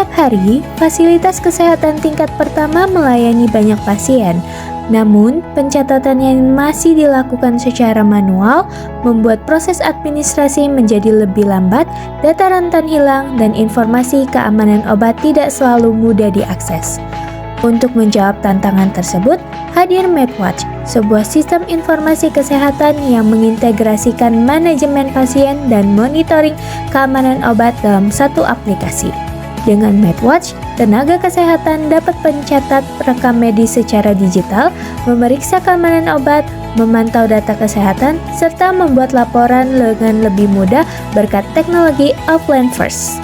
Setiap hari, fasilitas kesehatan tingkat pertama melayani banyak pasien. Namun, pencatatan yang masih dilakukan secara manual membuat proses administrasi menjadi lebih lambat, data rentan hilang, dan informasi keamanan obat tidak selalu mudah diakses. Untuk menjawab tantangan tersebut, hadir MedWatch, sebuah sistem informasi kesehatan yang mengintegrasikan manajemen pasien dan monitoring keamanan obat dalam satu aplikasi. Dengan MedWatch, tenaga kesehatan dapat mencatat rekam medis secara digital, memeriksa keamanan obat, memantau data kesehatan, serta membuat laporan dengan lebih mudah berkat teknologi offline first.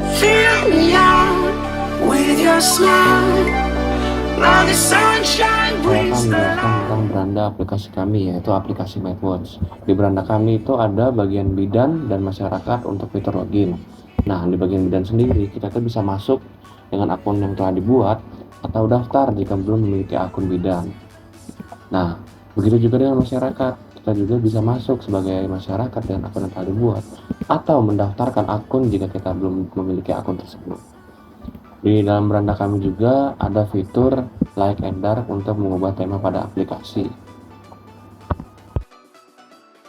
Saya akan menjelaskan tentang beranda aplikasi kami, yaitu aplikasi MedWatch. Di beranda kami itu ada bagian bidan dan masyarakat untuk fitur login. Nah, di bagian bidan sendiri, kita tuh bisa masuk dengan akun yang telah dibuat atau daftar jika belum memiliki akun bidan. Nah, begitu juga dengan masyarakat. Kita juga bisa masuk sebagai masyarakat dengan akun yang telah dibuat atau mendaftarkan akun jika kita belum memiliki akun tersebut. Di dalam beranda kami juga ada fitur like and dark untuk mengubah tema pada aplikasi.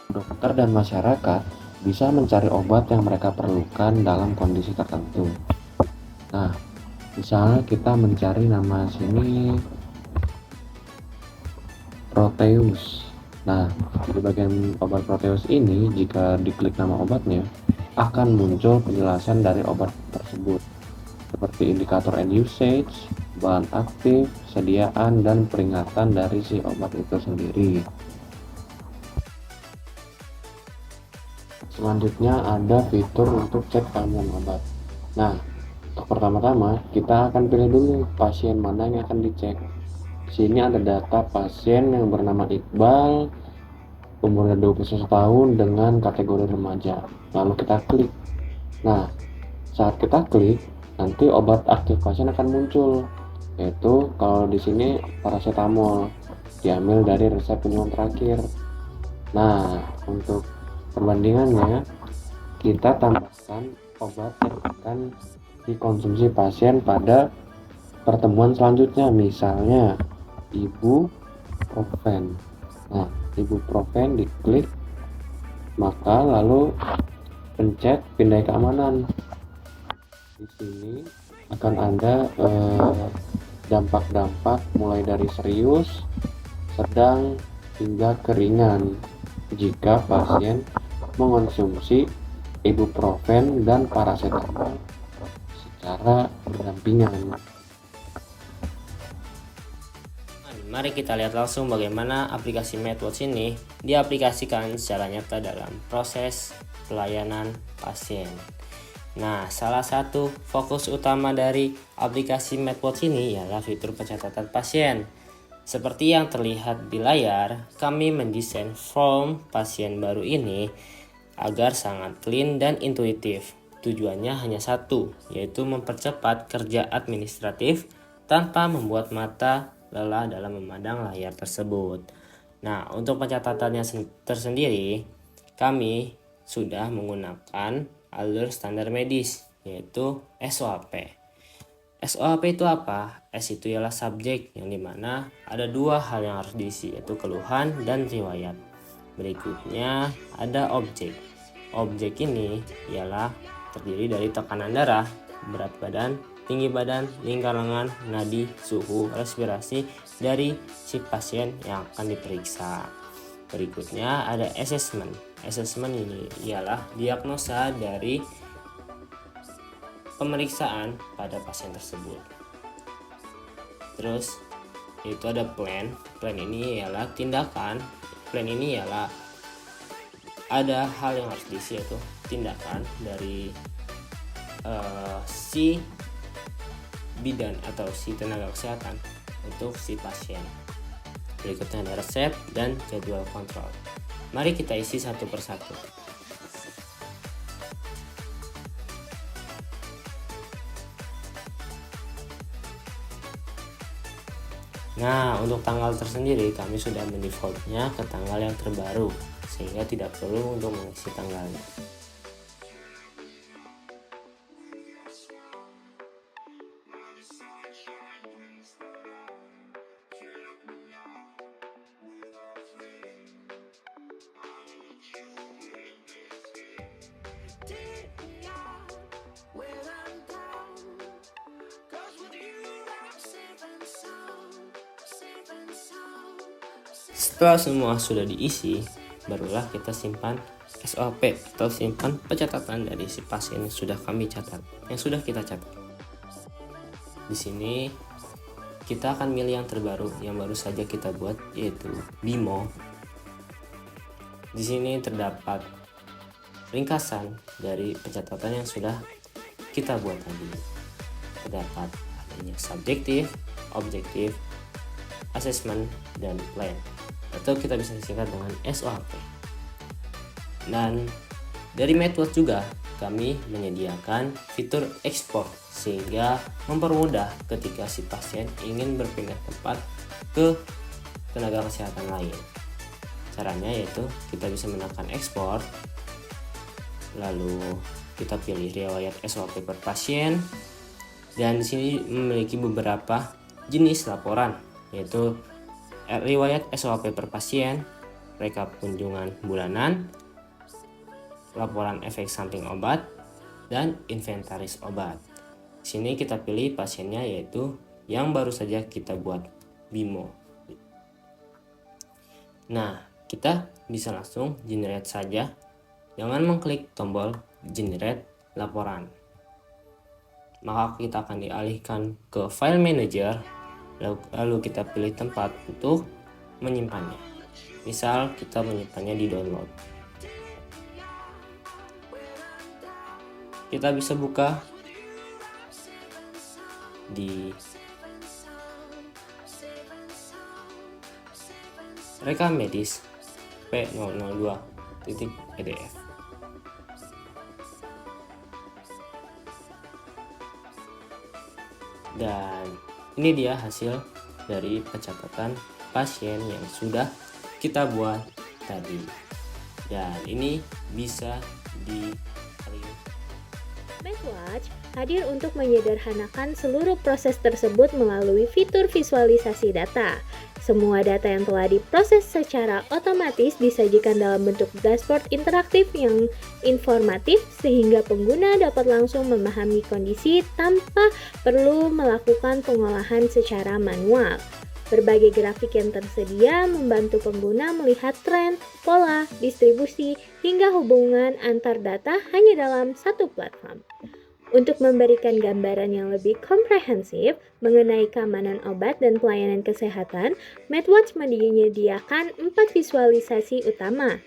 Dokter dan masyarakat bisa mencari obat yang mereka perlukan dalam kondisi tertentu. Nah, misalnya kita mencari nama sini Proteus. Nah, di bagian obat Proteus ini, jika diklik nama obatnya, akan muncul penjelasan dari obat tersebut, seperti indikator end usage, bahan aktif, sediaan, dan peringatan dari si obat itu sendiri. Selanjutnya ada fitur untuk cek keamanan obat. Nah, untuk pertama-tama kita akan pilih dulu pasien mana yang akan dicek. Di sini ada data pasien yang bernama Iqbal, umurnya 21 tahun dengan kategori remaja. Lalu kita klik. Nah, saat kita klik, nanti obat aktif pasien akan muncul, yaitu kalau di sini paracetamol, diambil dari resep penyuntikan terakhir. Nah, untuk perbandingannya, kita tambahkan obat yang akan dikonsumsi pasien pada pertemuan selanjutnya, misalnya ibuprofen. Nah, ibuprofen diklik, maka lalu pencet pindai keamanan. Di sini akan ada dampak-dampak mulai dari serius, sedang, hingga keringan jika pasien mengonsumsi ibuprofen dan paracetamol secara berdampingan. Mari kita lihat langsung bagaimana aplikasi MedWatch ini diaplikasikan secara nyata dalam proses pelayanan pasien. Nah, salah satu fokus utama dari aplikasi MedWatch ini ialah fitur pencatatan pasien. Seperti yang terlihat di layar, kami mendesain form pasien baru ini agar sangat clean dan intuitif. Tujuannya hanya satu, yaitu mempercepat kerja administratif tanpa membuat mata lelah dalam memandang layar tersebut. Nah, untuk pencatatannya tersendiri, kami sudah menggunakan alur standar medis, yaitu SOAP. SOAP itu apa? S itu ialah subjek, yang dimana ada dua hal yang harus diisi, yaitu keluhan dan riwayat. Berikutnya ada objek. Objek ini ialah terdiri dari tekanan darah, berat badan, tinggi badan, lingkar lengan, nadi, suhu, respirasi dari si pasien yang akan diperiksa. Berikutnya ada assessment. Assessment ini ialah diagnosa dari pemeriksaan pada pasien tersebut. Terus itu ada plan. Plan ini ialah tindakan. Plan ini ialah ada hal yang harus diisi, yaitu tindakan dari si bidan atau si tenaga kesehatan untuk si pasien. Berikutnya ada resep dan jadwal kontrol. Mari kita isi satu persatu. Nah, untuk tanggal tersendiri kami sudah mendefaultnya ke tanggal yang terbaru, sehingga tidak perlu untuk mengisi tanggalnya. Setelah semua sudah diisi, barulah kita simpan SOP atau simpan pencatatan dari si pasien yang sudah kami catat, yang sudah kita catat. Di sini kita akan milih yang terbaru yang baru saja kita buat, yaitu BIMO. Di sini terdapat ringkasan dari pencatatan yang sudah kita buat tadi. Terdapat adanya subjektif, objektif, assessment, dan plan, atau kita bisa singkat dengan SOP. Dan dari MathWatch juga kami menyediakan fitur ekspor, sehingga mempermudah ketika si pasien ingin berpindah tempat ke tenaga kesehatan lain. Caranya yaitu kita bisa menekan ekspor, lalu kita pilih riwayat SOP per pasien, dan di sini memiliki beberapa jenis laporan, yaitu riwayat SOP per pasien, rekap kunjungan bulanan, laporan efek samping obat, dan inventaris obat. Di sini kita pilih pasiennya yaitu yang baru saja kita buat, BIMO. Nah, kita bisa langsung generate saja. Jangan mengklik tombol generate laporan. Maka kita akan dialihkan ke file manager, lalu kita pilih tempat untuk menyimpannya. Misal kita menyimpannya di download. Kita bisa buka di rekam medis P002.pdf. Dan ini dia hasil dari pencatatan pasien yang sudah kita buat tadi. Dan ini bisa MathWatch hadir untuk menyederhanakan seluruh proses tersebut melalui fitur visualisasi data. Semua data yang telah diproses secara otomatis disajikan dalam bentuk dashboard interaktif yang informatif, sehingga pengguna dapat langsung memahami kondisi tanpa perlu melakukan pengolahan secara manual. Berbagai grafik yang tersedia membantu pengguna melihat tren, pola, distribusi, hingga hubungan antar data hanya dalam satu platform. Untuk memberikan gambaran yang lebih komprehensif mengenai keamanan obat dan pelayanan kesehatan, MathWatch menyediakan 4 visualisasi utama,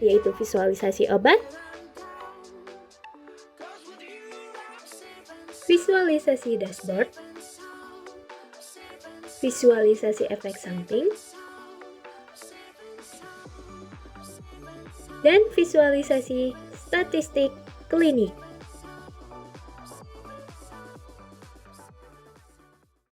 yaitu visualisasi obat, visualisasi dashboard, visualisasi efek samping, dan visualisasi statistik klinik.